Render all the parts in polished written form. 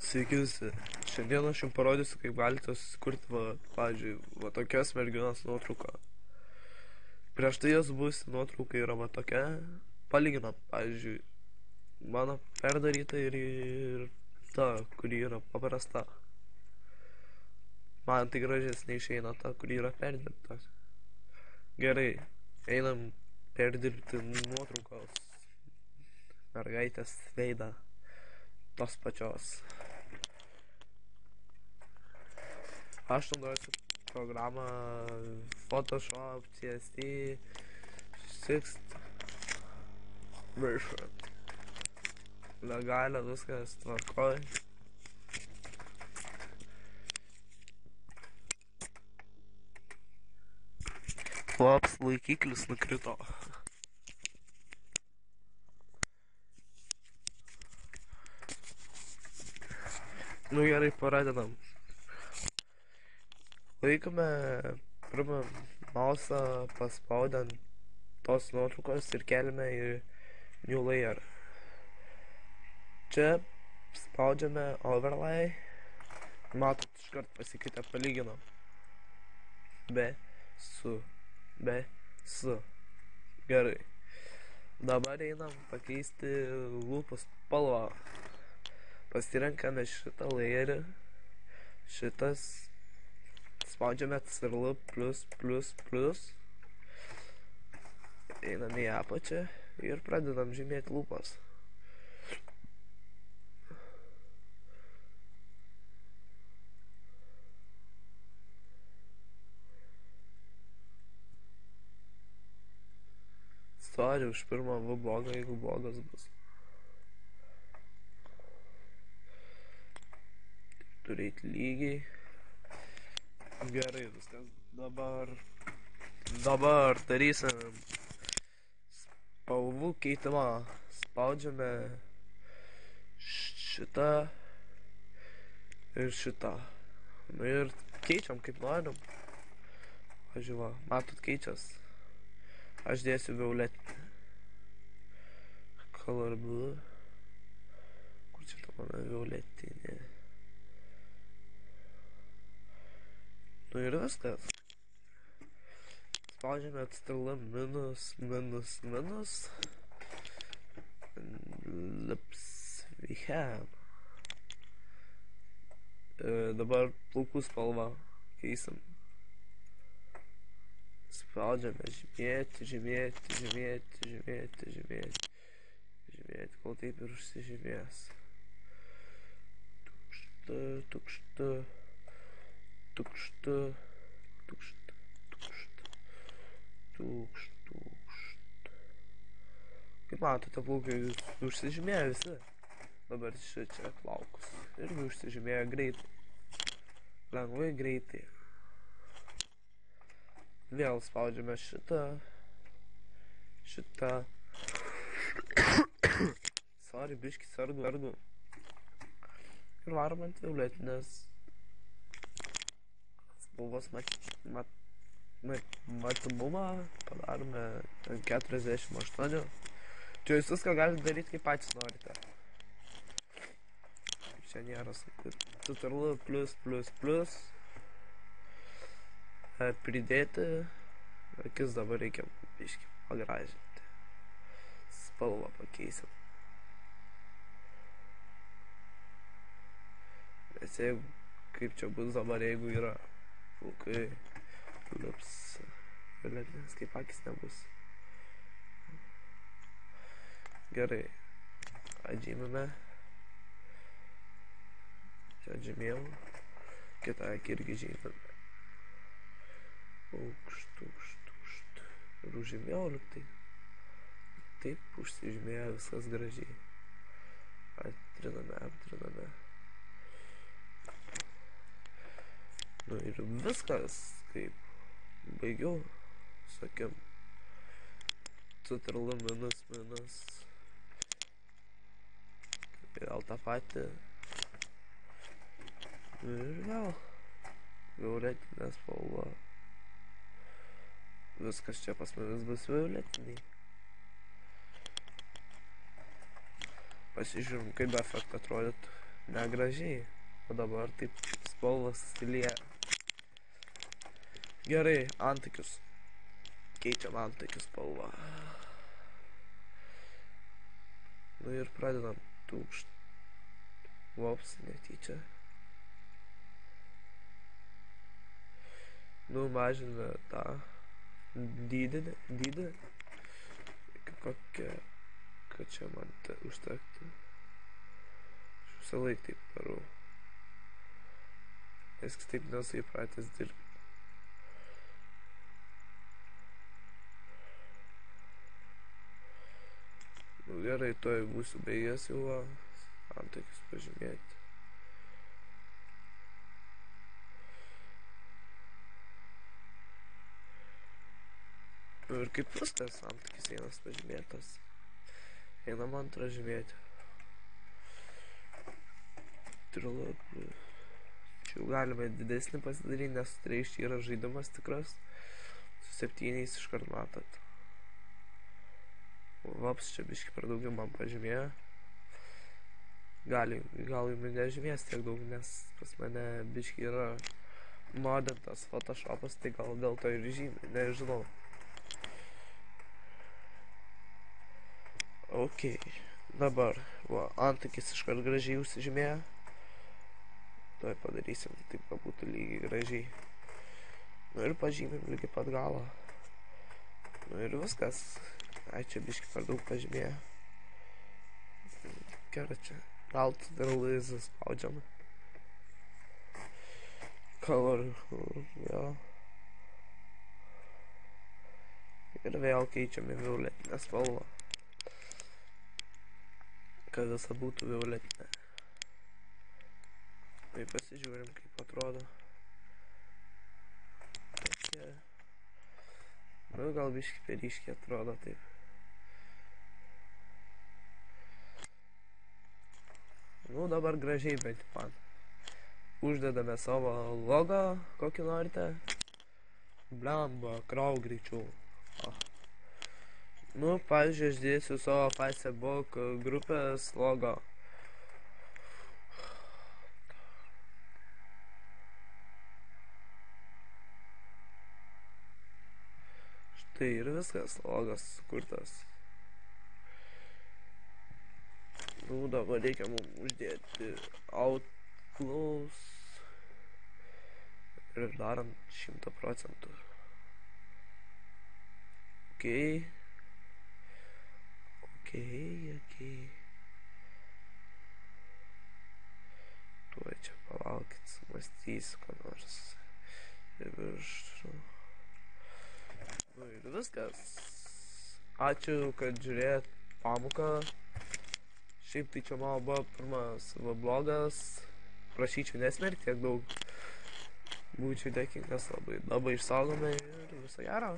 Sveiki visi. Šiandien aš jums parodysiu, kaip galite susikurti, pavyzdžiui, tokios merginos nuotrauką. Prieš tai jos bus nuotrauka yra tokia, palyginam, pavyzdžiui, mano perdaryta ir ta, kuri yra paprasta. Man tai gražesnė išeina ta, kuri yra perdirbta. Gerai, einam perdirbti nuotraukos mergaitės veidą tos pačios. Aš naudosiu programą Photoshop CST 6th version. Legalia, viskas tvarkoj. Ups, laikiklis nukrito. Nu gerai, pradedam. Laikome pirmą mausą paspaudę ant tos nuotraukos ir keliame į New Layer. Čia spaudžiame Overlay. Matot, iškart pasikeitė, palyginam. B su. Gerai. Dabar einam pakeisti lūpų spalvą. Pasirenkame šitą layerį. Šitas. Spaudžiame CTRL +++. Einam į apačią ir pradedam žymėti lūpas. Sorry už pirmą blogą, jeigu blogas bus. Turėti lygiai. Gerai, viskas. Dabar darysim spalvų keitimą. Spaudžiame šitą ir šitą. Nu ir keičiam kaip norim. Pažiūrėjau, matot, keičias. Aš dėsiu violetinį. Color blue. Kur čia ta mano violetinė? Nu ir viskas. Spaudžiame CTRL -. Lips we have. Dabar plaukų spalvą keisim. Spaudžiame žymėti, kol taip ir užsižymės. Tukšta. Kaip matote, plaukai užsižymėjo visi. Dabar čia plaukus irgi užsižymėjo greitai. Lengvai greitai. Vėl spaudžiame šitą. Sorry, biškį sargu. Ir varom ant violetinės spalvos matomumą. Padarome 48. Čia jūs viską galite daryti kaip patys norite. Čia nėra sunku. CTRL +++. Pridėti. Akis dabar reikia biškį pagražinti. Spalvą pakeisim. Nes jeigu, kaip čia bus dabar, jeigu yra plaukai, lips, violetinės, kaip akis nebus. Gerai. Atžymime. Čia atžymėjau. Kitą akį irgi žymime. Aukšt. Ir užžymėjau liktai. Taip užsižymėjo viskas gražiai. Aptriname. Nu ir viskas, kaip baigiau, sakim. CTRL -. Vėl tą patį. Ir vėl. Violetinė spalva. Viskas čia pas manis bus violetiniai. Pasižiūrim, kaip be efektą atrodytų. negražiai. O dabar taip spalvas stiliją. Gerai, antakius. Keičiam antakius spalvą. Nu ir pradedam tūkšt. Vops, netyčia. Nu, mažiname tą dydį. Kokia, kad čia man užtektų. Aš visą laiką taip darau. Nes kitaip nesu įpratęs dirbti. Nu gerai, toj būsiu baigęs jau antakius pažymėti. Nu ir kaip viskas, antakis vienas pažymėtas. Einam antrą žymėti. Čia jau galime didesnį pasidaryti, nes reiškia yra žaidimas tikras. Su 7 iškart matot. Vaps, čia biški per daugiau man pažymėjo. Gal jums nežymės tiek daug, nes pas mane biški yra modintas Photoshopas, tai gal dėl to ir žymė, nežinau. Ok, dabar, antakis iškart gražiai užsižymėjo. Tuoj padarysim, taip, kad būtų lygiai gražiai. Nu ir pažymim lygiai pat galą. Nu ir viskas. Ai, čia biški per daug pažymėjo. Gerai, čia Alt Delete spaudžiam. Color, jo. Ir vėl keičiam į violetinę spalvą. Kad visa būtų violetinė. Tai pasižiūrim, kaip atrodo. Tokia. Nu, gal biški per ryškiai atrodo taip. Nu, dabar gražiai bent man. Uždedame savo logą, kokį norite. Blemba, krau greičiau. Nu, pavyzdžiui, aš dėsiu savo Facebook grupės logo. Štai ir viskas, logas sukurtas. Nu, dabar reikia mums uždėti outlaws ir darom 100%. Ok. Tuoj čia palaukit, mąstysiu, ką nors. Ir viršų. Nu ir viskas. Ačiū, kad žiūrėjot pamoką. Šiaip tai čia mano buvo pirmas vlogas. Prašyčiau nesmerkti tiek daug. Būčiau dėkingas labai. Labai išsaugome ir viso gero.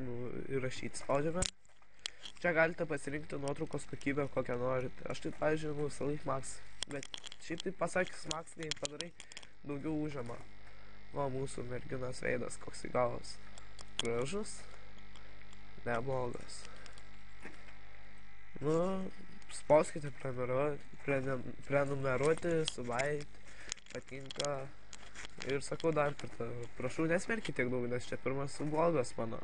Nu, įrašyti spaudžiame. Čia galite pasirinkti nuotraukos kokybę, kokią norite. Aš taip, pavyzdžiui, visą laiką Max. Bet šiaip taip pasakys Max, kai padarai, daugiau užima. Va, mūsų merginos veidas, koks įgavas. Gražus, neblogas. Nu, spauskite prenumeruoti, subait, patinka. Ir sakau dar kartą, prašau nesmerkite tiek daug, nes čia pirmas vlogas mano.